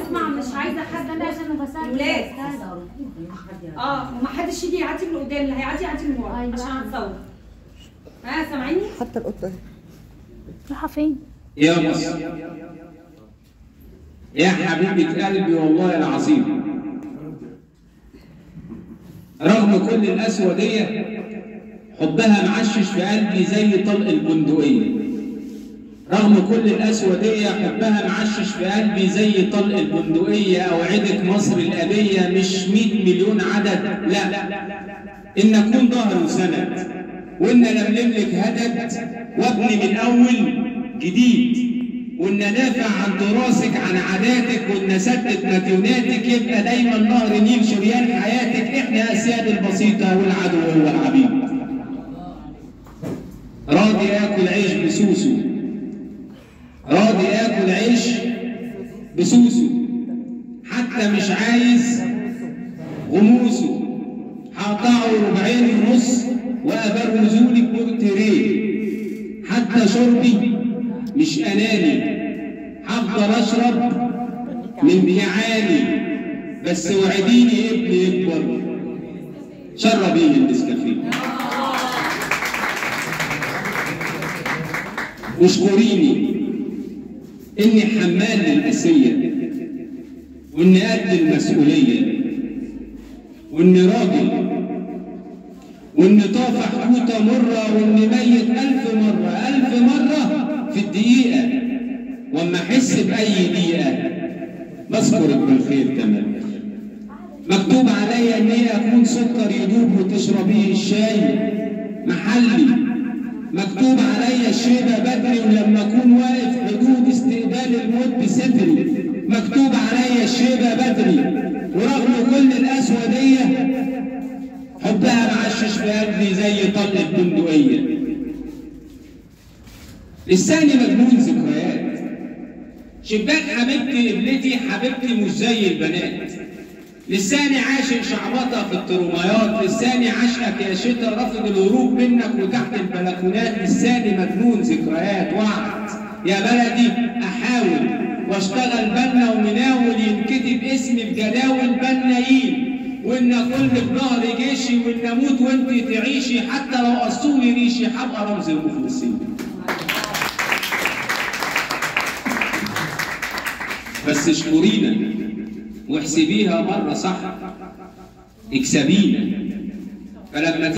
اسمع مش عايزه حد انا عشان بساعد ولاد ومحدش يجي يعدي من قدام، اللي هيعدي يعدي من ورا عشان هنصور. سامعيني؟ حتى القطه اهي رايحه فين؟ يا مصر يا حبيبة قلبي والله العظيم، رغم كل القسوة دي حبها معشش في قلبي زي طلق البندقية. رغم كل القسوة دي حبها معشش في قلبي زي طلق البندقية. أوعدك مصر الأبية مش 100 مليون عدد، لا، إن أكون ظهر وسند، وإن ألملم لك هدد وابني من أول جديد، وإن دافع عن تراثك عن عاداتك، وإن أسدد مديوناتك، يبقى دايما نهر النيل شريان حياتك. إحنا أسياد البسيطة والعدو هو العبيد. راضي آكل عيش بسوسو، راضي آكل عيش بسوسو، حتى مش عايز غموسه. هقطعه 2.5 وأبروزولك بورتريه. حتى شربي مش أناني، هفضل أشرب من بيعاني، بس وعديني ابني يكبر شربيني النسكافيه. واشكريني إني حمال للأسية، وإني قد المسؤولية، وإني راجل، وإني طافح حوطة مرة، وإني ميت 1000 مرة 1000 مرة في الدقيقة. وأما أحس بأي دقيقة بذكرك بالخير تمام. مكتوب عليا إني أكون سكر يدوب وتشربيه الشاي محلي. مكتوب عليا الشيبة بدري ولما أكون واقف حدود استقبال الموت بستري. مكتوب عليا الشيبة بدري، ورغم كل القسوة دي حبها معشش في قلبي زي طلق البندقية. لساني مجنون ذكريات، شباك حبيبتي قبلتي حبيبتي مش زي البنات. لساني عاشق شعبطة في الترميات، لساني عشقك يا شتا رافض الهروب منك وتحت البلكونات. لساني مجنون ذكريات، وعد يا بلدي أحاول واشتغل بنا ومناول، ينكتب اسمي في جداول بنايين، وإن كل بنهر جيشي، وإن أموت وإنت تعيشي، حتى لو قصولي ريشي هبقى رمز المخلصين. بس اشكرينا واحسبيها مرة صح، اكسبينا. فلما